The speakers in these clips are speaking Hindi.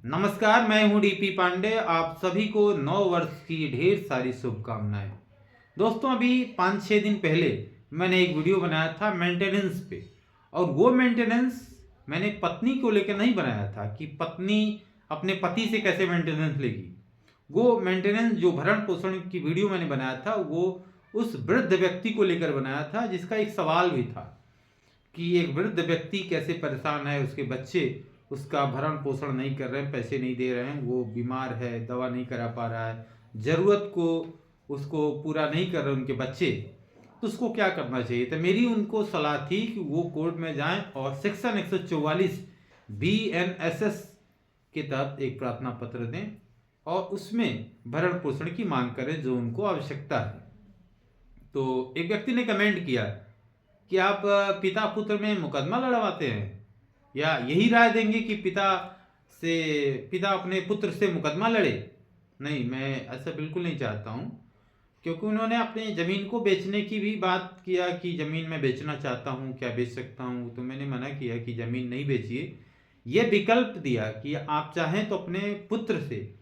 नमस्कार, मैं हूं डीपी पांडे। आप सभी को नव वर्ष की ढेर सारी शुभकामनाएं। दोस्तों, अभी 5-6 दिन पहले मैंने एक वीडियो बनाया था मेंटेनेंस पे। और वो मेंटेनेंस मैंने पत्नी को लेकर नहीं बनाया था कि पत्नी अपने पति से कैसे मेंटेनेंस लेगी। वो मेंटेनेंस जो भरण पोषण की वीडियो मैंने बनाया था वो उस वृद्ध व्यक्ति को लेकर बनाया था, जिसका एक सवाल भी था कि एक वृद्ध व्यक्ति कैसे परेशान है, उसके बच्चे उसका भरण पोषण नहीं कर रहे हैं, पैसे नहीं दे रहे हैं, वो बीमार है, दवा नहीं करा पा रहा है, ज़रूरत को उसको पूरा नहीं कर रहे उनके बच्चे, तो उसको क्या करना चाहिए। तो मेरी उनको सलाह थी कि वो कोर्ट में जाएं और सेक्शन 144 BNSS के तहत एक प्रार्थना पत्र दें और उसमें भरण पोषण की मांग करें जो उनको आवश्यकता है। तो एक व्यक्ति ने कमेंट किया कि आप पिता पुत्र में मुकदमा लड़वाते हैं, या यही राय देंगे कि पिता अपने पुत्र से मुकदमा लड़े। नहीं, मैं ऐसा बिल्कुल नहीं चाहता हूँ, क्योंकि उन्होंने अपने ज़मीन को बेचने की भी बात किया कि ज़मीन मैं बेचना चाहता हूँ, क्या बेच सकता हूँ। तो मैंने मना किया कि ज़मीन नहीं बेचिए। ये विकल्प दिया कि आप चाहें तो अपने पुत्र से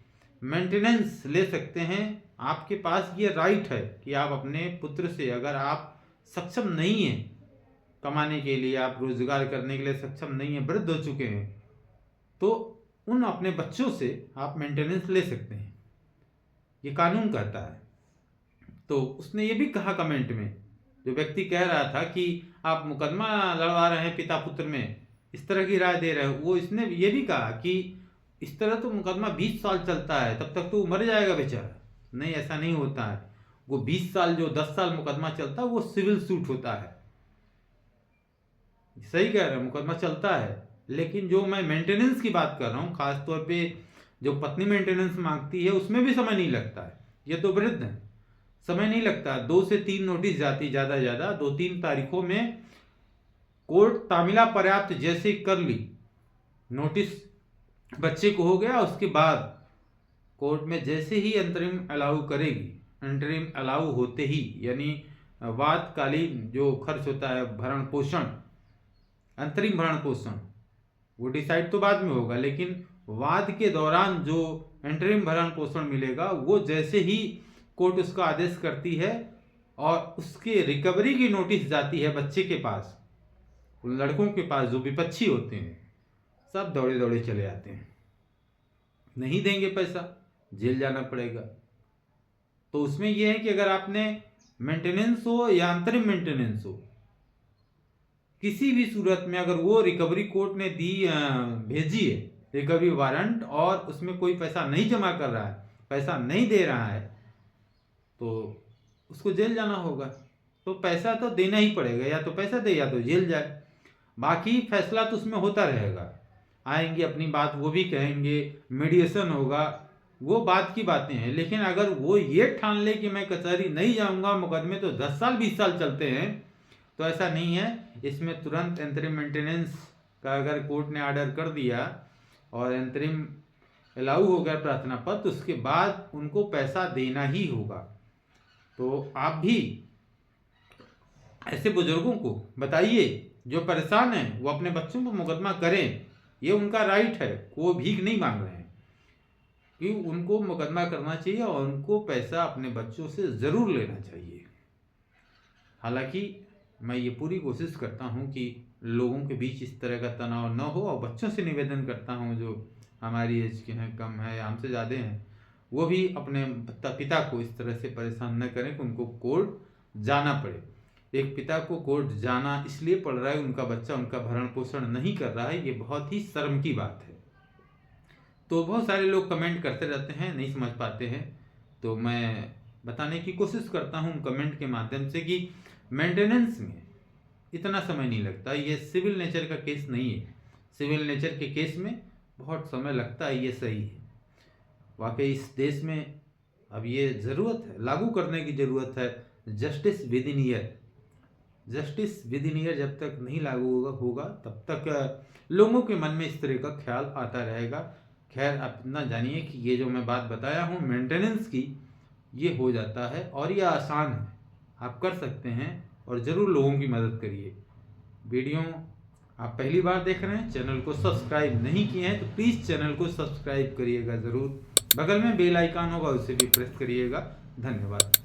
मेंटेनेंस ले सकते हैं। आपके पास ये राइट है कि आप अपने पुत्र से, अगर आप सक्षम नहीं हैं कमाने के लिए, आप रोजगार करने के लिए सक्षम नहीं है, वृद्ध हो चुके हैं, तो उन अपने बच्चों से आप मेंटेनेंस ले सकते हैं, ये कानून कहता है। तो उसने ये भी कहा कमेंट में, जो व्यक्ति कह रहा था कि आप मुकदमा लड़वा रहे हैं पिता पुत्र में, इस तरह की राय दे रहे हैं, वो इसने ये भी कहा कि इस तरह तो मुकदमा 20 साल चलता है, तब तक तो वो मर जाएगा बेचारा। नहीं, ऐसा नहीं होता है। वो 20 साल, जो 10 साल मुकदमा चलता है वो सिविल सूट होता है। सही कह रहे हैं, मुकदमा चलता है। लेकिन जो मैं मेंटेनेंस की बात कर रहा हूँ, खासतौर पे जो पत्नी मेंटेनेंस मांगती है, उसमें भी समय नहीं लगता है। ये तो वृद्ध है, समय नहीं लगता। 2 से 3 नोटिस जाती, ज़्यादा ज़्यादा 2-3 तारीखों में कोर्ट तामिला पर्याप्त जैसे कर ली, नोटिस बच्चे को हो गया, उसके बाद कोर्ट में जैसे ही अंतरिम अलाउ करेगी, अंतरिम अलाउ होते ही, यानी वादकालीन जो खर्च होता है भरण पोषण, अंतरिम भरण पोषण, वो डिसाइड तो बाद में होगा, लेकिन वाद के दौरान जो अंतरिम भरण पोषण मिलेगा वो जैसे ही कोर्ट उसका आदेश करती है और उसके रिकवरी की नोटिस जाती है बच्चे के पास, उन लड़कों के पास जो विपक्षी होते हैं, सब दौड़े दौड़े चले आते हैं। नहीं देंगे पैसा, जेल जाना पड़ेगा। तो उसमें यह है कि अगर आपने मेंटेनेंस हो या अंतरिम मेंटेनेंस हो, किसी भी सूरत में अगर वो रिकवरी कोर्ट ने भेजी है रिकवरी वारंट, और उसमें कोई पैसा नहीं जमा कर रहा है, पैसा नहीं दे रहा है, तो उसको जेल जाना होगा। तो पैसा तो देना ही पड़ेगा, या तो पैसा दे या तो जेल जाए। बाकी फैसला तो उसमें होता रहेगा, आएंगे अपनी बात वो भी कहेंगे, मीडिएशन होगा, वो बात की बातें हैं। लेकिन अगर वो ये ठान ले कि मैं कचहरी नहीं जाऊंगा, मुकदमे तो 10 साल 20 साल चलते हैं, तो ऐसा नहीं है। इसमें तुरंत अंतरिम मेंटेनेंस का अगर कोर्ट ने ऑर्डर कर दिया और अंतरिम अलाउ हो गया प्रार्थना पत्र, उसके बाद उनको पैसा देना ही होगा। तो आप भी ऐसे बुजुर्गों को बताइए जो परेशान हैं, वो अपने बच्चों पर मुकदमा करें, ये उनका राइट है, वो भीख नहीं मांग रहे हैं, कि उनको मुकदमा करना चाहिए और उनको पैसा अपने बच्चों से ज़रूर लेना चाहिए। हालांकि मैं ये पूरी कोशिश करता हूँ कि लोगों के बीच इस तरह का तनाव न हो, और बच्चों से निवेदन करता हूँ जो हमारी एज के हैं, कम है या हमसे ज़्यादा हैं, वो भी अपने पिता को इस तरह से परेशान न करें कि उनको कोर्ट जाना पड़े। एक पिता को कोर्ट जाना इसलिए पड़ रहा है, उनका बच्चा उनका भरण पोषण नहीं कर रहा है, ये बहुत ही शर्म की बात है। तो बहुत सारे लोग कमेंट करते रहते हैं, नहीं समझ पाते हैं, तो मैं बताने की कोशिश करता हूँ कमेंट के माध्यम से कि मेंटेनेंस में इतना समय नहीं लगता। ये सिविल नेचर का केस नहीं है। सिविल नेचर के केस में बहुत समय लगता है, ये सही है। वाकई इस देश में अब ये ज़रूरत है, लागू करने की ज़रूरत है justice with in year. Justice with in year जब तक नहीं लागू होगा तब तक लोगों के मन में इस तरह का ख्याल आता रहेगा। खैर, आप इतना जानिए कि ये जो मैं बात बताया हूँ मेंटेनेंस की, ये हो जाता है और ये आसान है, आप कर सकते हैं, और ज़रूर लोगों की मदद करिए। वीडियो आप पहली बार देख रहे हैं, चैनल को सब्सक्राइब नहीं किए हैं तो प्लीज़ चैनल को सब्सक्राइब करिएगा ज़रूर। बगल में बेल आइकन होगा, उसे भी प्रेस करिएगा। धन्यवाद।